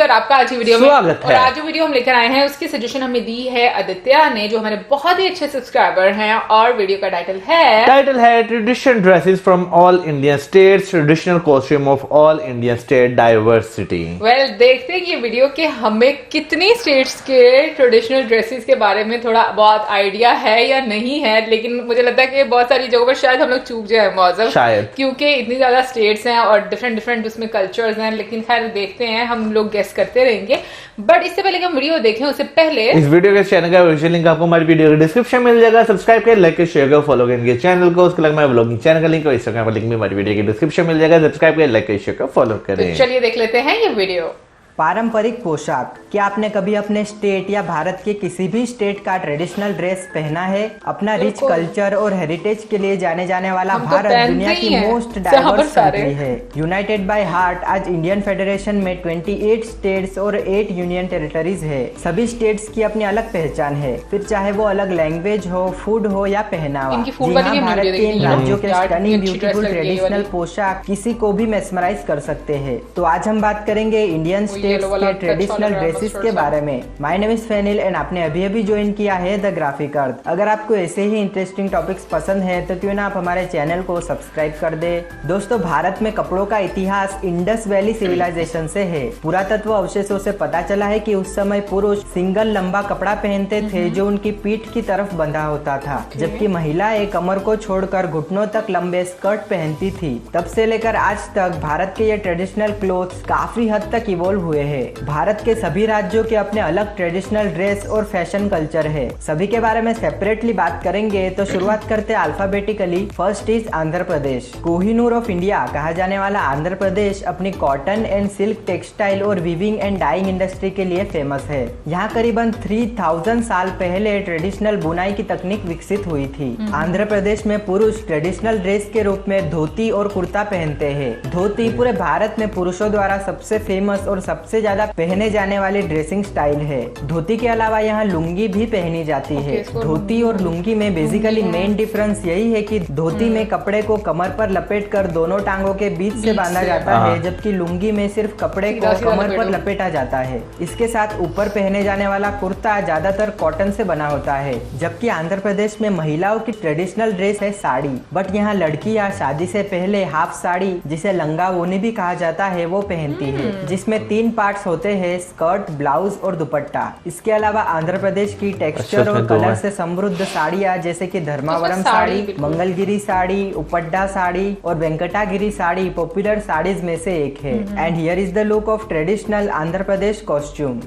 और आपका आज की वीडियो में स्वागत है। और आज जो वीडियो हम लेकर आए हैं उसकी सजेशन हमें दी है आदित्य ने, जो हमारे बहुत ही अच्छे सब्सक्राइबर हैं। और वीडियो का टाइटल है traditional dresses from all Indian states, traditional costume of all Indian state, diversity. Well, देखते हैं कि ये वीडियो के हमें कितनी स्टेट्स के ट्रेडिशनल ड्रेसेस के बारे में थोड़ा बहुत आइडिया है या नहीं है। लेकिन मुझे लगता है कि बहुत सारी जगहों पर शायद हम लोग चूक जाए मौजूद, शायद क्योंकि इतनी ज्यादा स्टेट्स हैं और डिफरेंट उसमें कल्चर्स हैं। लेकिन खैर देखते हैं, हम लोग गेस करते रहेंगे। बट इससे पहले कि हम वीडियो देखें उससे पहले इस वीडियो के चैनल का ऑफिशियल लिंक आपको हमारी वीडियो के डिस्क्रिप्शन में मिल जाएगा। सब्सक्राइब करें, लाइक करें, शेयर करें, फॉलो करेंगे चैनल को। उसके अलावा हमारे ब्लॉगिंग चैनल का लिंक और इंस्टाग्राम का लिंक भी हमारी वीडियो के डिस्क्रिप्शन में मिल जाएगा। सब्सक्राइब करें, लाइक करें, शेयर करें, फॉलो करें। तो चलिए देख लेते हैं ये वीडियो। पारंपरिक पोशाक। क्या आपने कभी अपने स्टेट या भारत के किसी भी स्टेट का ट्रेडिशनल ड्रेस पहना है? अपना रिच कल्चर और हेरिटेज के लिए जाने जाने वाला भारत दुनिया की मोस्ट डाइवर्स कंट्री है। यूनाइटेड बाय हार्ट आज इंडियन फेडरेशन में 28 स्टेट्स और 8 यूनियन टेरिटरीज है। सभी स्टेट्स की अपनी अलग पहचान है, फिर चाहे वो अलग लैंग्वेज हो, फूड हो या पहनावा। जी हाँ, भारत के इन राज्यों के स्टनिंग ब्यूटीफुल ट्रेडिशनल पोशाक किसी को भी मेस्मराइज कर सकते हैं। तो आज हम बात करेंगे इंडियन स्टेट्स के ट्रेडिशनल ड्रेसेस के बारे में। My name is Fenil and आपने अभी अभी ज्वाइन किया है द ग्राफिक अर्थ। अगर आपको ऐसे ही इंटरेस्टिंग टॉपिक्स पसंद है तो क्यों ना आप हमारे चैनल को सब्सक्राइब कर दे। दोस्तों, भारत में कपड़ों का इतिहास इंडस वैली सिविलाइजेशन से है। पुरातत्व अवशेषों से पता चला है कि उस समय पुरुष सिंगल लंबा कपड़ा पहनते थे जो उनकी पीठ की तरफ बंधा होता था, जबकि महिलाएं कमर को छोड़कर घुटनों तक लंबे स्कर्ट पहनती थी। तब से लेकर आज तक भारत के ये ट्रेडिशनल क्लोथ्स काफी हद तक इवॉल्व हुए हैं। भारत के सभी राज्यों के अपने अलग ट्रेडिशनल ड्रेस और फैशन कल्चर है। सभी के बारे में सेपरेटली बात करेंगे। तो शुरुआत करते हैं alphabetically. First is Andhra Pradesh. Kohinoor of India कहा जाने वाला आंध्र प्रदेश अपनी कॉटन एंड सिल्क टेक्सटाइल और वीविंग एंड डाइंग इंडस्ट्री के लिए फेमस है। यहाँ करीबन 3000 साल पहले ट्रेडिशनल बुनाई की तकनीक विकसित हुई थी। आंध्र प्रदेश में पुरुष ट्रेडिशनल ड्रेस के रूप में धोती और कुर्ता पहनते हैं। धोती पूरे भारत में पुरुषों द्वारा सबसे फेमस और सबसे ज्यादा पहने जाने वाली ड्रेसिंग स्टाइल है। धोती के अलावा यहाँ लुंगी भी पहनी जाती है। धोती और लुंगी में बेसिकली मेन डिफरेंस यही है कि धोती में कपड़े को कमर पर लपेटकर दोनों टांगों के बीच से बांधा जाता है, जबकि लुंगी में सिर्फ कपड़े को कमर पर लपेटा जाता है। इसके साथ ऊपर पहने जाने वाला कुर्ता ज्यादातर कॉटन से बना होता है। जबकि आंध्र प्रदेश में महिलाओं की ट्रेडिशनल ड्रेस है साड़ी, बट यहाँ लड़कियाँ शादी से पहले हाफ साड़ी, जिसे लंगा वोनी भी कहा जाता है, वो पहनती है, जिसमें 3 पार्ट्स होते हैं, स्कर्ट, ब्लाउज और दुपट्टा। इसके अलावा आंध्र प्रदेश की टेक्सचर और कलर से समृद्ध साड़ियाँ जैसे कि धर्मावरम साड़ी, मंगलगिरी साड़ी, उपड्डा साड़ी और वेंकटागिरी साड़ी पॉपुलर साड़ीज में से एक है। And here is the look of traditional Andhra Pradesh costume.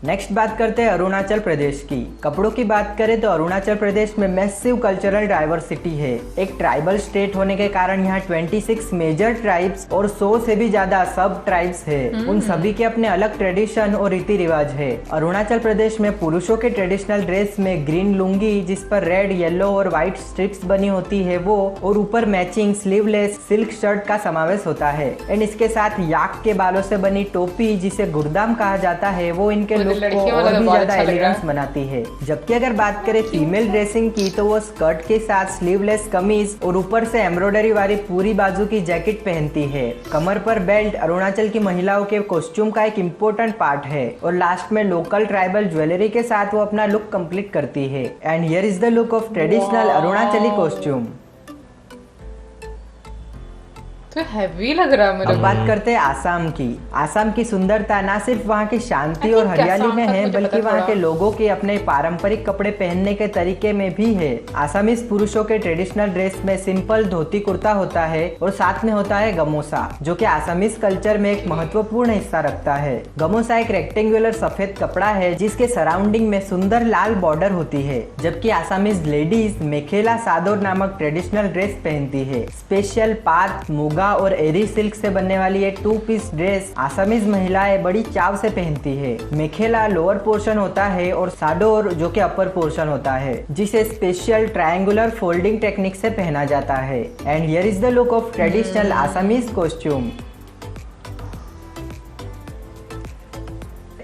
Next बात करते हैं अरुणाचल प्रदेश की। कपड़ों की बात करें तो अरुणाचल प्रदेश में मैसिव कल्चरल डाइवर्सिटी है। एक ट्राइबल स्टेट होने के कारण यहाँ 26 मेजर ट्राइब्स और 100 से भी ज्यादा सब ट्राइब्स है। उन सभी के अपने अलग ट्रेडिशन और रीति रिवाज है। अरुणाचल प्रदेश में पुरुषों के ट्रेडिशनल ड्रेस में ग्रीन लुंगी, जिस पर रेड, येलो और व्हाइट स्ट्रिप्स बनी होती है वो, और ऊपर मैचिंग स्लीवलेस सिल्क शर्ट का समावेश होता है। एंड इसके साथ याक के बालों से बनी टोपी, जिसे गुरदाम कहा जाता है, वो इनके को और भी ज्यादा एलिगेंस बनाती है। जबकि अगर बात करें फीमेल ड्रेसिंग की तो वो स्कर्ट के साथ स्लीवलेस कमीज और ऊपर से एम्ब्रॉयडरी वाली पूरी बाजू की जैकेट पहनती है। कमर पर बेल्ट अरुणाचल की महिलाओं के कॉस्ट्यूम का एक इम्पोर्टेंट पार्ट है। और लास्ट में लोकल ट्राइबल ज्वेलरी के साथ वो अपना लुक कंप्लीट करती है। And here is the look of traditional Arunachali costume. तो हैवी लग रहा है मुझे। अब बात करते हैं आसाम की। आसाम की सुंदरता ना सिर्फ वहाँ की शांति और हरियाली में है, बल्कि वहाँ के लोगों के अपने पारंपरिक कपड़े पहनने के तरीके में भी है। आसामीज पुरुषों के ट्रेडिशनल ड्रेस में सिंपल धोती कुर्ता होता है और साथ में होता है गमोसा, जो कि आसामीज कल्चर में एक महत्वपूर्ण हिस्सा रखता है। गमोसा एक रेक्टेंगुलर सफेद कपड़ा है जिसके सराउंडिंग में सुंदर लाल बॉर्डर होती है। जबकि आसामीज लेडीज मेखेला सादोर नामक ट्रेडिशनल ड्रेस पहनती है। स्पेशल पात, मुगा और एरी सिल्क से बनने वाली ये 2 पीस ड्रेस आसामीज महिलाएं बड़ी चाव से पहनती है। मेखेला लोअर पोर्शन होता है और साडोर जो कि अपर पोर्शन होता है, जिसे स्पेशल ट्रायंगुलर फोल्डिंग टेक्निक से पहना जाता है। And here is the look of traditional Assamese costume.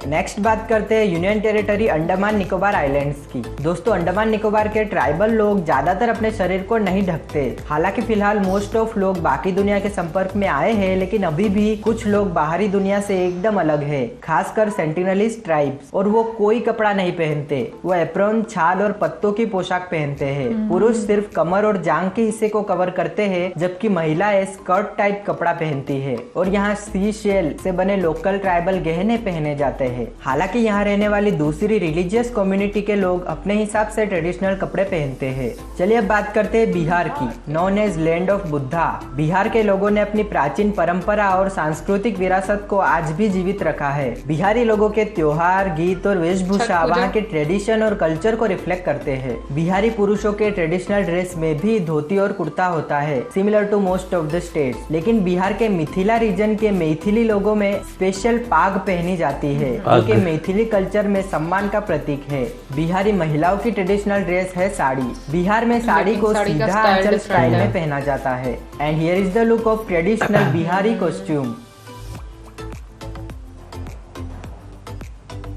Next बात करते हैं union territory Andaman Nicobar islands की। दोस्तों, अंडमान निकोबार के ट्राइबल लोग ज्यादातर अपने शरीर को नहीं ढकते। हालांकि फिलहाल मोस्ट ऑफ लोग बाकी दुनिया के संपर्क में आए हैं, लेकिन अभी भी कुछ लोग बाहरी दुनिया से एकदम अलग है, खासकर सेंटिनलीज ट्राइब्स। और वो कोई कपड़ा नहीं पहनते, वो एप्रॉन, छाल और पत्तों की पोशाक पहनते हैं। पुरुष सिर्फ कमर और जांग के हिस्से को कवर करते हैं, जबकि महिलाएं स्कर्ट टाइप कपड़ा पहनती है। और यहाँ सी शेल से बने लोकल ट्राइबल गहने पहने जाते हैं। हालांकि यहाँ रहने वाली दूसरी रिलीजियस कम्युनिटी के लोग अपने हिसाब से ट्रेडिशनल कपड़े पहनते हैं। चलिए अब बात करते हैं बिहार की, known as land of Buddha. Bihar के लोगों ने अपनी प्राचीन परंपरा और सांस्कृतिक विरासत को आज भी जीवित रखा है। बिहारी लोगों के त्योहार, गीत और वेशभूषा वहाँ के ट्रेडिशन और कल्चर को रिफ्लेक्ट करते हैं। बिहारी पुरुषों के ट्रेडिशनल ड्रेस में भी धोती और कुर्ता होता है, similar to most of the states. लेकिन बिहार के मिथिला रीजन के मैथिली लोगों में स्पेशल पाग पहनी जाती है, जो कि मैथिली कल्चर में सम्मान का प्रतीक है। बिहारी महिलाओं की ट्रेडिशनल ड्रेस है साड़ी। बिहार में साड़ी को सीधा आंचल स्टाइल में पहना जाता है। And here is the look of traditional Bihari costume.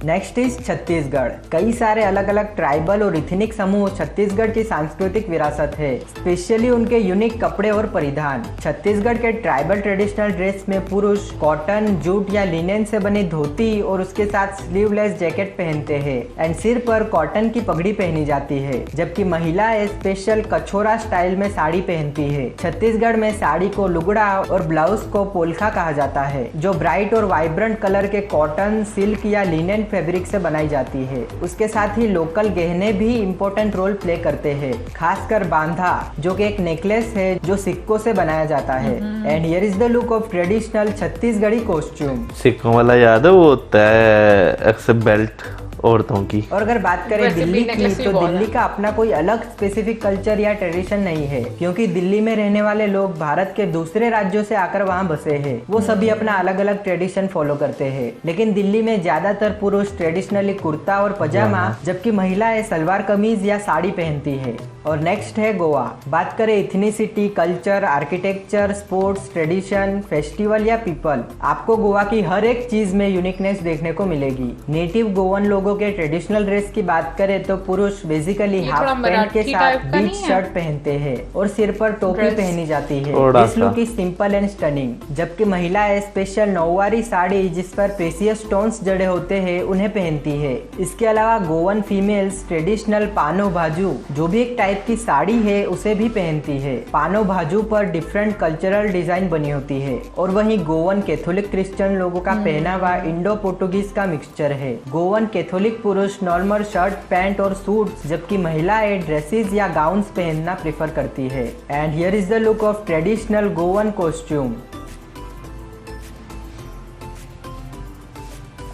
Next is Chhattisgarh. कई सारे अलग अलग ट्राइबल और इथनिक समूह छत्तीसगढ़ की सांस्कृतिक विरासत है, स्पेशली उनके यूनिक कपड़े और परिधान। छत्तीसगढ़ के ट्राइबल ट्रेडिशनल ड्रेस में पुरुष कॉटन, जूट या लिनेन से बनी धोती और उसके साथ स्लीवलेस जैकेट पहनते हैं एंड सिर पर कॉटन की पगड़ी पहनी जाती है, जबकि महिलाएं स्पेशल कछोरा स्टाइल में साड़ी पहनती है। छत्तीसगढ़ में साड़ी को लुगड़ा और ब्लाउज को पोलखा कहा जाता है, जो ब्राइट और वाइब्रेंट कलर के कॉटन, सिल्क या लिनेन फैब्रिक से बनाई जाती है। उसके साथ ही लोकल गहने भी इम्पोर्टेंट रोल प्ले करते हैं, खासकर बांधा, जो कि एक नेकलेस है जो सिक्कों से बनाया जाता है। And here is the look of traditional Chhattisgarhi costume. सिक्कों वाला याद है, वो होता है एक्सेप्ट बेल्ट औरतों की। और अगर बात करें दिल्ली की, तो दिल्ली का अपना कोई अलग स्पेसिफिक कल्चर या ट्रेडिशन नहीं है, क्योंकि दिल्ली में रहने वाले लोग भारत के दूसरे राज्यों से आकर वहाँ बसे हैं। वो सभी अपना अलग अलग ट्रेडिशन फॉलो करते हैं, लेकिन दिल्ली में ज्यादातर पुरुष ट्रेडिशनली कुर्ता और पजामा, जबकि महिलाएं सलवार कमीज या साड़ी पहनती है। और नेक्स्ट है गोवा। बात करें ethnicity, culture, architecture, sports, tradition, festival या पीपल, आपको गोवा की हर एक चीज में यूनिकनेस देखने को मिलेगी। नेटिव गोवन लोगों के ट्रेडिशनल ड्रेस की बात करें तो पुरुष बेसिकली हाफ पैंट के साथ बीच शर्ट पहनते हैं और सिर पर टोपी पहनी जाती है। This look is simple and stunning. जबकि महिलाएं स्पेशल नौवारी साड़ी, जिस पर प्रेशियस स्टोन्स जड़े होते हैं, उन्हें पहनती है। इसके अलावा गोवन फीमेल्स ट्रेडिशनल पानो भाजू, जो भी एक टाइप की साड़ी है, उसे भी पहनती है। पानो भाजू पर डिफरेंट कल्चरल डिजाइन बनी होती है। और वहीं गोवन कैथोलिक क्रिश्चियन लोगों का पहनावा इंडो पोर्टुगीज का मिक्सचर है। गोवन कैथोलिक पुरुष नॉर्मल शर्ट, पैंट और सूट, जबकि महिलाएं ड्रेसेस या गाउन्स पहनना प्रेफर करती है। And here is the look of traditional Goan costume.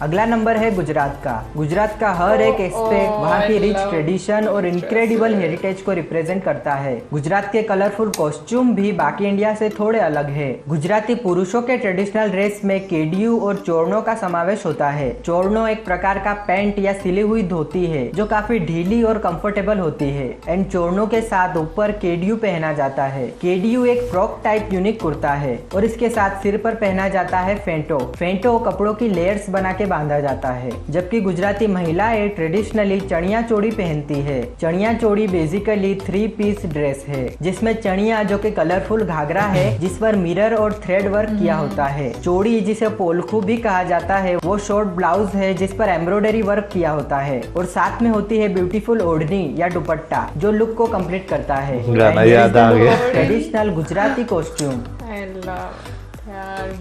अगला नंबर है गुजरात का। गुजरात का हर एक एस्पेक्ट वहाँ की रिच ट्रेडिशन और इनक्रेडिबल हेरिटेज को रिप्रेजेंट करता है। गुजरात के कलरफुल कॉस्ट्यूम भी बाकी इंडिया से थोड़े अलग है। गुजराती पुरुषों के ट्रेडिशनल ड्रेस में केडियू और चोरनों का समावेश होता है। चोरनो एक प्रकार का पैंट या सिली हुई धोती है, जो काफी ढीली और कंफर्टेबल होती है। एंड चोरनों के साथ ऊपर केडियू पहना जाता है। केडियू एक फ्रॉक टाइप यूनिक कुर्ता है और इसके साथ सिर पर पहना जाता है फेंटो। फेंटो कपड़ों की लेयर्स बना के बांधा जाता है। जबकि गुजराती महिलाएं ट्रेडिशनली चनिया चोड़ी पहनती है। चनिया चोड़ी बेसिकली 3 पीस ड्रेस है, जिसमें चनिया, जो कि कलरफुल घाघरा है, जिस पर मिरर और थ्रेड वर्क किया होता है। चोड़ी, जिसे पोलखू भी कहा जाता है, वो शॉर्ट ब्लाउज है जिस पर एम्ब्रॉयडरी वर्क किया होता है और साथ में होती है ब्यूटीफुल ओढ़नी या दुपट्टा, जो लुक को कंप्लीट करता है। गाना याद आ गया। Traditional Gujarati costume.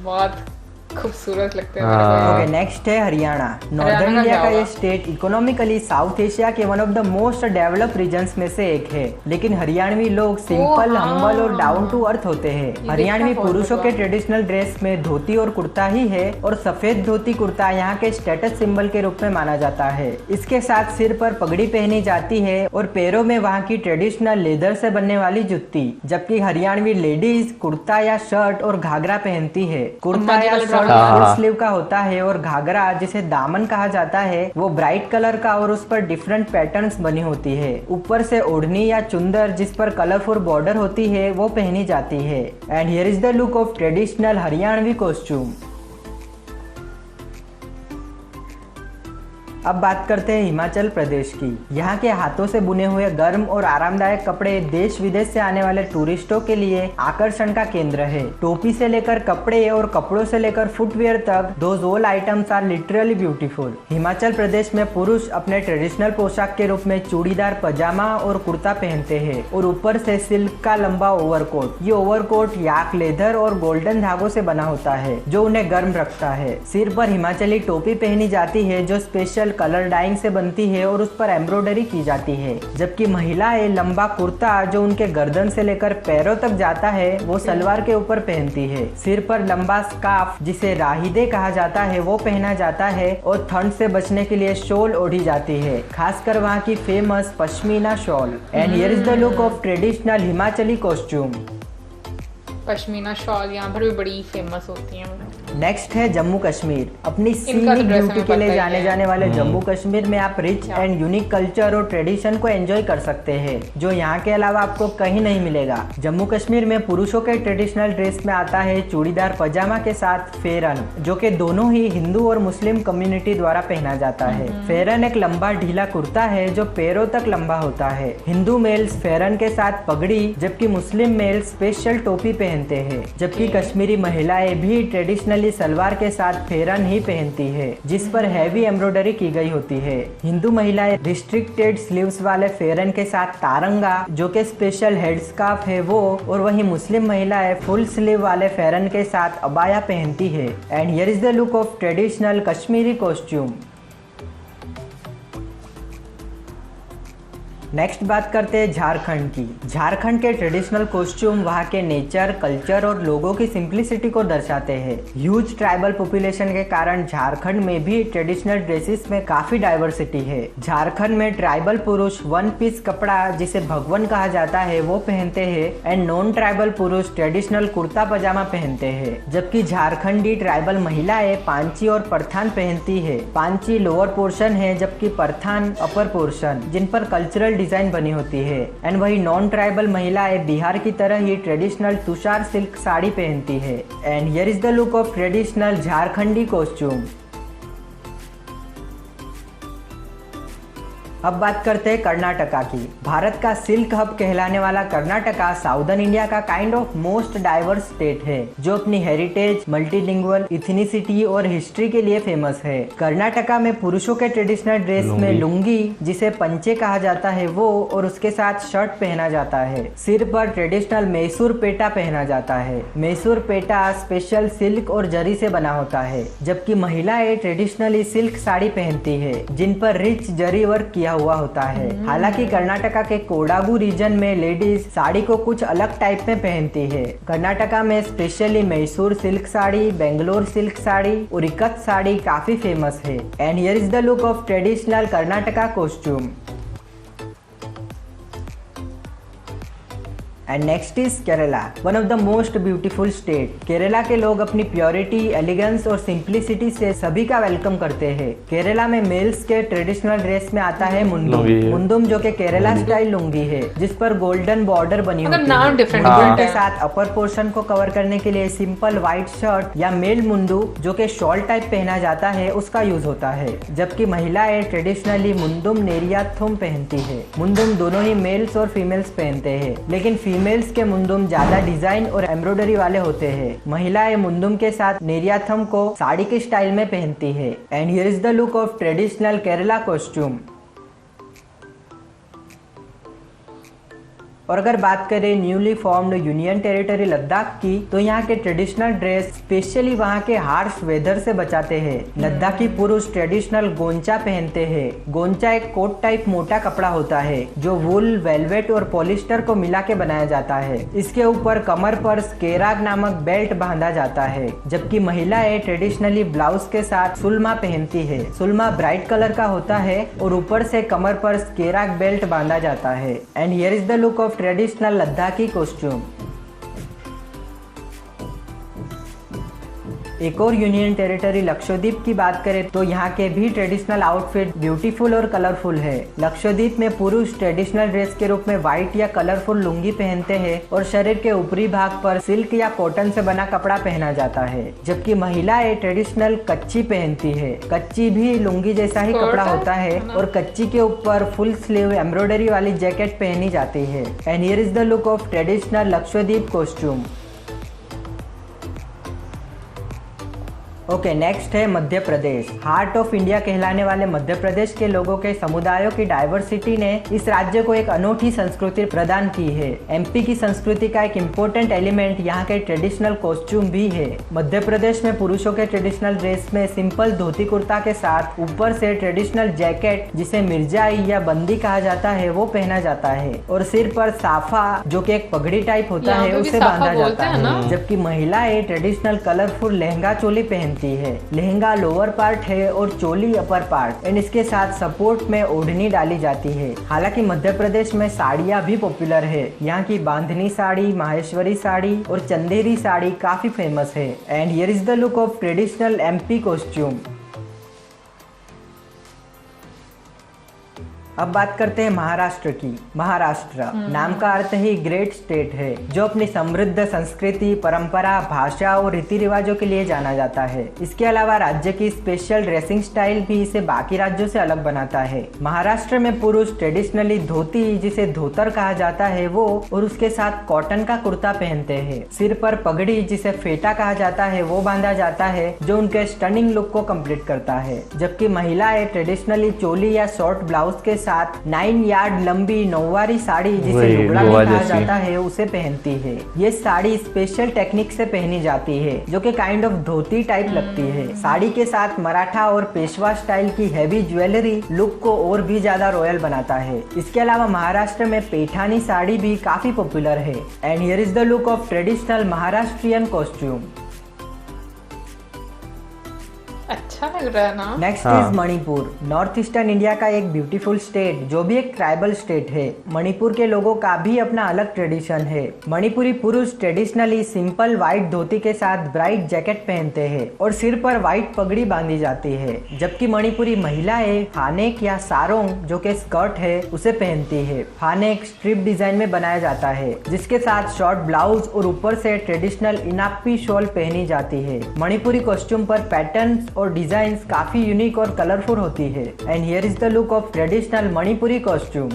बहुत खूबसूरत लगते हैं। ओके, नेक्स्ट है हरियाणा। नॉर्दर्न इंडिया का ये स्टेट इकोनॉमिकली साउथ एशिया के one of the most developed regions में से एक है, लेकिन हरियाणवी लोग सिंपल, हम्बल और डाउन टू अर्थ होते हैं। हरियाणवी पुरुषों के ट्रेडिशनल ड्रेस में धोती और कुर्ता ही है और सफेद धोती कुर्ता यहाँ के स्टेटस सिंबल के रूप में माना जाता है। इसके साथ सिर पर पगड़ी पहनी जाती है और पैरों में वहाँ की ट्रेडिशनल लेदर से बनने वाली जुत्ती। जबकि हरियाणवी लेडीज कुर्ता या शर्ट और घाघरा पहनती है। कुर्ता या शर्ट फुल स्लीव का होता है और घाघरा, जिसे दामन कहा जाता है, वो ब्राइट कलर का और उस पर डिफरेंट पैटर्न्स बनी होती है। ऊपर से ओढ़नी या चुंदर, जिस पर कलरफुल बॉर्डर होती है, वो पहनी जाती है। And here is the look of traditional Haryanvi costume. अब बात करते हैं हिमाचल प्रदेश की। यहाँ के हाथों से बुने हुए गर्म और आरामदायक कपड़े देश विदेश से आने वाले टूरिस्टों के लिए आकर्षण का केंद्र है। टोपी से लेकर कपड़े और कपड़ों से लेकर फुटवेयर तक, those all items are literally beautiful. Himachal Pradesh में पुरुष अपने ट्रेडिशनल पोशाक के रूप में चूड़ीदार पजामा और कुर्ता पहनते हैं और ऊपर से सिल्क का लंबा ओवरकोट। ये ओवरकोट याक लेदर और गोल्डन धागों से बना होता है जो उन्हें गर्म रखता है। सिर पर हिमाचली टोपी पहनी जाती है जो स्पेशल कलर डाइंग से बनती है और उस पर एम्ब्रॉयडरी की जाती है, जबकि महिलाएं लंबा कुर्ता जो उनके गर्दन से लेकर पैरों तक जाता है वो सलवार के ऊपर पहनती है। सिर पर लंबा स्कार्फ जिसे राहिदे कहा जाता है वो पहना जाता है और ठंड से बचने के लिए शॉल ओढ़ी जाती है, खासकर वहाँ की famous pashmina shawl. And here is the look of traditional Himachali costume. Pashmina shawl यहाँ पर भी बड़ी फेमस होती हैं। नेक्स्ट है जम्मू कश्मीर। अपनी सीनिक ब्यूटी के लिए जाने वाले जम्मू कश्मीर में आप रिच एंड यूनिक कल्चर और ट्रेडिशन को एंजॉय कर सकते हैं जो यहाँ के अलावा आपको कहीं नहीं मिलेगा। जम्मू कश्मीर में पुरुषों के ट्रेडिशनल ड्रेस में आता है चूड़ीदार पजामा के साथ फेरन, जो कि दोनों ही हिंदू और मुस्लिम कम्युनिटी द्वारा पहना जाता है। फेरन एक लंबा ढीला कुर्ता है जो पैरों तक लंबा होता है। हिंदू मेल्स फेरन के साथ पगड़ी, जबकि मुस्लिम मेल्स स्पेशल टोपी पहनते हैं, जबकि कश्मीरी महिलाएं भी ट्रेडिशनली सलवार के साथ फेरन ही पहनती है जिस पर हैवी एम्ब्रॉयडरी की गई होती है। हिंदू महिलाएं रिस्ट्रिक्टेड स्लीव्स वाले फेरन के साथ तारंगा, जो के स्पेशल हेड स्कार्फ है वो, और वही मुस्लिम महिलाएं फुल स्लीव वाले फेरन के साथ अबाया पहनती है। And here is the look of traditional Kashmiri costume. Next बात करते हैं झारखंड की। झारखंड के ट्रेडिशनल कॉस्ट्यूम वहाँ के नेचर, कल्चर और लोगों की सिंप्लिसिटी को दर्शाते हैं। ह्यूज ट्राइबल पॉपुलेशन के कारण झारखंड में भी ट्रेडिशनल ड्रेसेस में काफी डाइवर्सिटी है। झारखंड में ट्राइबल पुरुष वन पीस कपड़ा जिसे भगवन कहा जाता है वो पहनते हैं एंड नॉन ट्राइबल पुरुष ट्रेडिशनल कुर्ता पजामा पहनते हैं, जबकि झारखंडी ट्राइबल महिलाएं पांची और परथान पहनती है। पांची लोअर पोर्शन है जबकि परथान अपर पोर्शन, जिन पर कल्चरल डिजाइन बनी होती है। एंड वही नॉन ट्राइबल महिलाएं बिहार की तरह ही ट्रेडिशनल तुषार सिल्क साड़ी पहनती है। And here is the look of traditional Jharkhandi costume. अब बात करते हैं कर्नाटका की। भारत का सिल्क हब कहलाने वाला कर्नाटका साउदर्न इंडिया का kind of most diverse state है जो अपनी हेरिटेज, मल्टीलिंगुअल, इथनिसिटी और हिस्ट्री के लिए फेमस है। कर्नाटका में पुरुषों के ट्रेडिशनल ड्रेस में लुंगी जिसे पंचे कहा जाता है वो और उसके साथ शर्ट पहना जाता है। सिर पर ट्रेडिशनल मैसूर पेटा पहना जाता है। मैसूर पेटा स्पेशल सिल्क और जरी से बना होता है, जबकि महिलाएं ट्रेडिशनली सिल्क साड़ी पहनती है जिन पर रिच जरी वर्क किया हुआ होता है। हालांकि कर्नाटका के कोडागु रीजन में लेडीज साड़ी को कुछ अलग टाइप में पहनती है। कर्नाटका में specially Mysore silk sari, Bangalore silk sari और इकत साड़ी काफी फेमस है। And here is the look of traditional Karnataka costume. And next is Kerala, one of the most beautiful state. Kerala के लोग अपनी प्योरिटी, एलिगेंस और सिंप्लिसिटी से सभी का वेलकम करते हैं। केरला में मेल्स के ट्रेडिशनल ड्रेस में आता है मुंदुम। मुंदुम जो कि केरला स्टाइल लुंगी है जिस पर गोल्डन बॉर्डर बनी होती है। मुंदुम के साथ अपर पोर्शन को कवर करने के लिए सिंपल व्हाइट शर्ट या मेल मुंदू जो कि शॉल टाइप पहना जाता है उसका यूज होता है, जबकि महिलाएं ट्रेडिशनली मुंदुम नेरियाथुम पहनती है। मुंदुम दोनों ही मेल्स और फीमेल्स पहनते हैं, लेकिन फीमेल्स के मुंदुम ज्यादा डिजाइन और एम्ब्रॉयडरी वाले होते हैं। महिलाएं मुंदुम के साथ नेरियाथम को साड़ी के स्टाइल में पहनती है। And here is the look of traditional Kerala costume. और अगर बात करें newly formed union territory Ladakh की, तो यहाँ के ट्रेडिशनल ड्रेस स्पेशली वहाँ के हार्श वेदर से बचाते हैं। लद्दाखी पुरुष ट्रेडिशनल गोंचा पहनते हैं। गोंचा एक कोट टाइप मोटा कपड़ा होता है जो वूल, वेलवेट और पॉलिस्टर को मिला के बनाया जाता है। इसके ऊपर कमर पर स्केराग नामक बेल्ट बांधा जाता है, जबकि महिलाएं ट्रेडिशनली ब्लाउज के साथ सुलमा पहनती है। सुलमा ब्राइट कलर का होता है और ऊपर से कमर पर स्केराग बेल्ट बांधा जाता है। And here is the look of traditional Ladakhi costume. एक और यूनियन टेरिटरी लक्षद्वीप की बात करें तो यहाँ के भी ट्रेडिशनल आउटफिट ब्यूटीफुल और कलरफुल है। लक्षद्वीप में पुरुष ट्रेडिशनल ड्रेस के रूप में व्हाइट या कलरफुल लुंगी पहनते हैं और शरीर के ऊपरी भाग पर सिल्क या कॉटन से बना कपड़ा पहना जाता है, जबकि महिलाएं ट्रेडिशनल कच्ची पहनती है। कच्ची भी लुंगी जैसा ही कपड़ा होता है और कच्ची के ऊपर फुल स्लीव एम्ब्रॉयडरी वाली जैकेट पहनी जाती है। And here is the look of traditional Lakshadweep costume. Okay, next है Madhya Pradesh. Heart of India कहलाने वाले मध्य प्रदेश के लोगों के समुदायों की डाइवर्सिटी ने इस राज्य को एक अनोखी संस्कृति प्रदान की है। एमपी की संस्कृति का एक इम्पोर्टेंट एलिमेंट यहाँ के ट्रेडिशनल कॉस्ट्यूम भी है। मध्य प्रदेश में पुरुषों के ट्रेडिशनल ड्रेस में सिंपल धोती कुर्ता के साथ ऊपर से ट्रेडिशनल जैकेट, जिसे मिर्जाई या बंदी कहा जाता है, वो पहना जाता है और सिर पर साफा, जो कि एक पगड़ी टाइप होता है, उसे बांधा जाता है। जबकि महिलाएं ट्रेडिशनल कलरफुल लहंगा चोली पहनती है। लहंगा लोअर पार्ट है और चोली अपर पार्ट, एंड इसके साथ सपोर्ट में ओढ़नी डाली जाती है। हालांकि मध्य प्रदेश में साड़ियाँ भी पॉपुलर है। यहाँ की बांधनी साड़ी, माहेश्वरी साड़ी और चंदेरी साड़ी काफी फेमस है। And here is the look of traditional MP costume. अब बात करते हैं महाराष्ट्र की। महाराष्ट्र नाम का अर्थ ही ग्रेट स्टेट है, जो अपनी समृद्ध संस्कृति, परंपरा, भाषा और रीति रिवाजों के लिए जाना जाता है। इसके अलावा राज्य की स्पेशल ड्रेसिंग स्टाइल भी इसे बाकी राज्यों से अलग बनाता है। महाराष्ट्र में पुरुष ट्रेडिशनली धोती, जिसे धोतर कहा जाता है, वो और उसके साथ कॉटन का कुर्ता पहनते हैं। सिर पर पगड़ी, जिसे फेटा कहा जाता है, वो बांधा जाता है, जो उनके स्टनिंग लुक को कंप्लीट करता है। जबकि महिलाएं ट्रेडिशनली चोली या शॉर्ट ब्लाउज के साथ 9 यार्ड लंबी नौवारी साड़ी, जिसे लुगड़ा भी कहा जाता है, उसे पहनती है। ये साड़ी स्पेशल टेक्निक से पहनी जाती है, जो कि काइंड ऑफ धोती टाइप लगती है। साड़ी के साथ मराठा और पेशवा स्टाइल की हैवी ज्वेलरी लुक को और भी ज्यादा रॉयल बनाता है। इसके अलावा महाराष्ट्र में पैठानी साड़ी भी काफी पॉपुलर है। And here is the look of traditional Maharashtrian costume. अच्छा लग रहा है ना। Next is Manipur. North eastern India का एक ब्यूटीफुल स्टेट, जो भी एक ट्राइबल स्टेट है। मणिपुर के लोगों का भी अपना अलग ट्रेडिशन है। मणिपुरी पुरुष ट्रेडिशनली सिंपल व्हाइट धोती के साथ ब्राइट जैकेट पहनते हैं और सिर पर व्हाइट पगड़ी बांधी जाती है। जबकि मणिपुरी महिलाएं फानेक या सारोंग, जो के स्कर्ट है, उसे पहनती है। फानेक स्ट्रिप डिजाइन में बनाया जाता है, जिसके साथ शॉर्ट ब्लाउज और ऊपर से ट्रेडिशनल इनाप्पी शॉल पहनी जाती है। मणिपुरी कॉस्ट्यूम पर पैटर्न्स और डिजाइन्स काफी यूनिक और कलरफुल होती है। And here is the look of traditional Manipuri costume.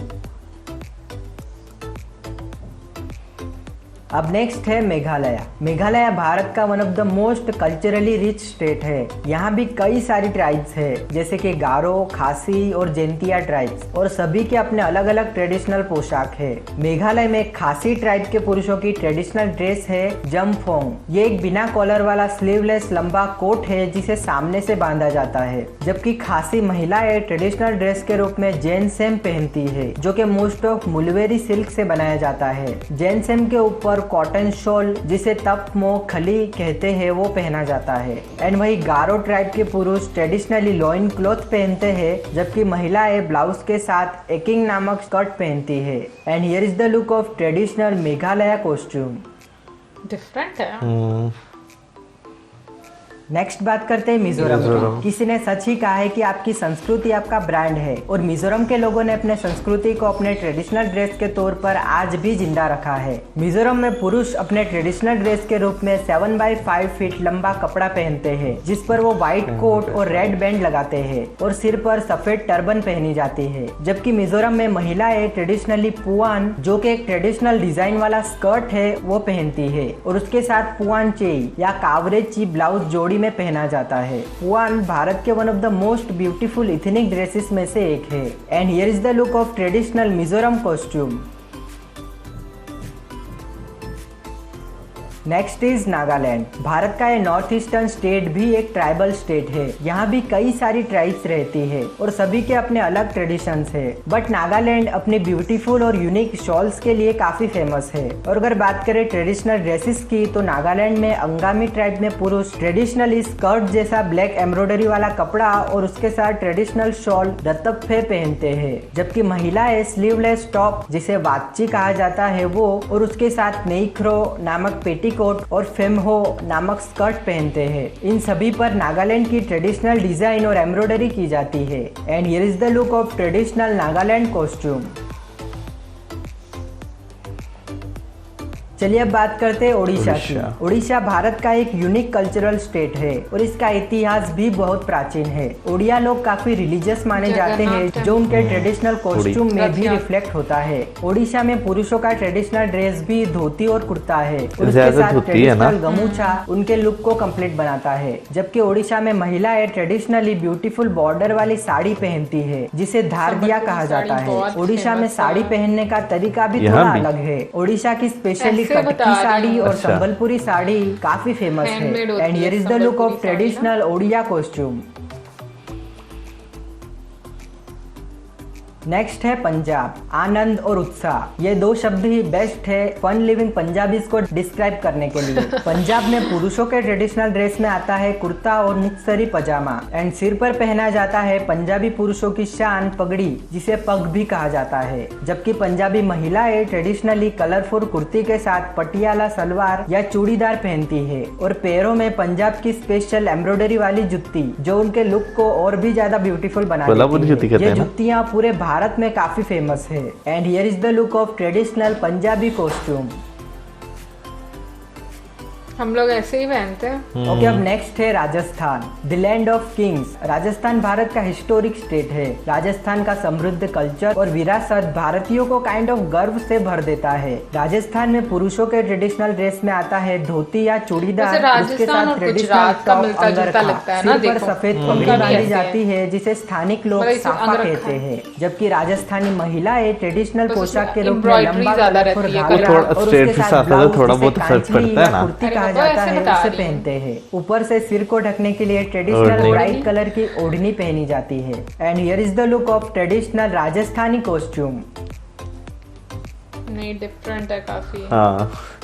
अब नेक्स्ट है मेघालय। मेघालय भारत का one of the most culturally rich state है। यहाँ भी कई सारी ट्राइब्स है, जैसे कि गारो, खासी और जैंतिया ट्राइब्स, और सभी के अपने अलग अलग ट्रेडिशनल पोशाक है। मेघालय में खासी ट्राइब के पुरुषों की ट्रेडिशनल ड्रेस है जमफोंग। ये एक बिना कॉलर वाला स्लीवलेस लंबा कोट है, जिसे सामने से बांधा जाता है। जबकि खासी महिलाएं ट्रेडिशनल ड्रेस के रूप में जैनसेम पहनती है, जो कि मोस्ट ऑफ मुलवेरी सिल्क से बनाया जाता है। जैनसेम के ऊपर कॉटन शॉल, जिसे तप मो खली कहते हैं, वो पहना जाता है। एंड वही गारो ट्राइब के पुरुष ट्रेडिशनली लॉइन क्लॉथ पहनते हैं, जबकि महिलाएं ब्लाउज के साथ एकिंग नामक स्कर्ट पहनती है। And here is the look of traditional Meghalaya costume. Different है। नेक्स्ट बात करते हैं मिजोरम की। किसी ने सच ही कहा है कि आपकी संस्कृति आपका ब्रांड है, और मिजोरम के लोगों ने अपने संस्कृति को अपने ट्रेडिशनल ड्रेस के तौर पर आज भी जिंदा रखा है। मिजोरम में पुरुष अपने ट्रेडिशनल ड्रेस के रूप में 7x5 फीट लंबा कपड़ा पहनते हैं, जिस पर वो व्हाइट कोट और रेड बैंड लगाते हैं, और सिर पर सफेद टर्बन पहनी जाती है। जबकि मिजोरम में महिलाएं ट्रेडिशनली पुआन, जो कि एक ट्रेडिशनल डिजाइन वाला स्कर्ट है, वो पहनती है, और उसके साथ पुआन चेई या कावरेची ब्लाउज जोड़ी में पहना जाता है। पुआन भारत के one of the most beautiful ethnic dresses में से एक है। And here is the look of traditional Mizoram costume. Next is Nagaland. Bharat का ये नॉर्थ ईस्टर्न स्टेट भी एक ट्राइबल स्टेट है। यहाँ भी कई सारी ट्राइब्स रहती है और सभी के अपने अलग ट्रेडिशंस है। बट नागालैंड अपने ब्यूटीफुल और यूनिक शॉल्स के लिए काफी फेमस है। और अगर बात करें ट्रेडिशनल ड्रेसेस की, तो नागालैंड में अंगामी ट्राइब में पुरुष ट्रेडिशनली स्कर्ट जैसा ब्लैक एम्ब्रॉयडरी वाला कपड़ा और उसके साथ ट्रेडिशनल शॉल रतफे पहनते हैं। जबकि महिलाएं स्लीवलेस टॉप, जिसे वाच्ची कहा जाता है, वो और उसके साथ नेइक्रो नामक पेटी पेटीकोट और फेमहो नामक स्कर्ट पहनते हैं। इन सभी पर नागालैंड की ट्रेडिशनल डिजाइन और एम्ब्रॉयडरी की जाती है। And here is the look of traditional Nagaland costume. चलिए अब बात करते हैं ओडिशा की। ओडिशा भारत का एक यूनिक कल्चरल स्टेट है और इसका इतिहास भी बहुत प्राचीन है। ओडिया लोग काफी रिलीजियस माने जाते हैं, जो उनके ट्रेडिशनल कॉस्ट्यूम में भी रिफ्लेक्ट होता है। ओडिशा में पुरुषों का ट्रेडिशनल ड्रेस भी धोती और कुर्ता है और उसके साथ ट्रेडिशनल गमूछा उनके लुक को कंप्लीट बनाता है। जबकि ओडिशा में महिलाएं ट्रेडिशनली ब्यूटीफुल बॉर्डर वाली साड़ी पहनती है, जिसे धारदिया कहा जाता है। ओडिशा में साड़ी पहनने का तरीका भी थोड़ा अलग है। ओडिशा की स्पेशली कटकी साड़ी और संबलपुरी साड़ी काफी फेमस है। And here is the look of traditional Odia costume. Next है पंजाब। आनंद और उत्साह, ये दो शब्द ही बेस्ट है फन लिविंग पंजाबीज को डिस्क्राइब करने के लिए। पंजाब में पुरुषों के ट्रेडिशनल ड्रेस में आता है कुर्ता और मुक्तसरी पजामा। एंड सिर पर पहना जाता है पंजाबी पुरुषों की शान पगड़ी, जिसे पग भी कहा जाता है। जबकि पंजाबी महिलाएं ट्रेडिशनली कलरफुल कुर्ती के साथ पटियाला सलवार या चूड़ीदार पहनती है और पैरों में पंजाब की स्पेशल एम्ब्रॉयडरी वाली जुत्ती, जो उनके लुक को और भी ज्यादा ब्यूटीफुल बना देती है। ये जुत्तियाँ पूरे भारत में काफी फेमस है। And here is the look of traditional Punjabi costume. हम लोग ऐसे ही पहनते हैं। ओके, अब नेक्स्ट है Rajasthan, the land of Kings. Rajasthan Bharat का हिस्टोरिक स्टेट है। राजस्थान का समृद्ध कल्चर और विरासत भारतीयों को काइंड ऑफ गर्व से भर देता है। राजस्थान में पुरुषों के ट्रेडिशनल ड्रेस में आता है धोती या चूड़ीदार, उसके साथ ट्रेडिशनल टॉप अंगरखा, सिर पर सफेद पगड़ी बांधी जाती है, जिसे स्थानिक लोग साफा कहते हैं। जबकि राजस्थानी महिलाएं ट्रेडिशनल पोशाक के रूप में लंबा कलरफुल घाघरा और उसके साथ कुर्ती कहा जाता है, उसे पहनते हैं। ऊपर से सिर को ढकने के लिए ट्रेडिशनल ब्राइट कलर की ओढ़नी पहनी जाती है। And here is the look of traditional Rajasthani costume. नहीं, डिफरेंट है काफी।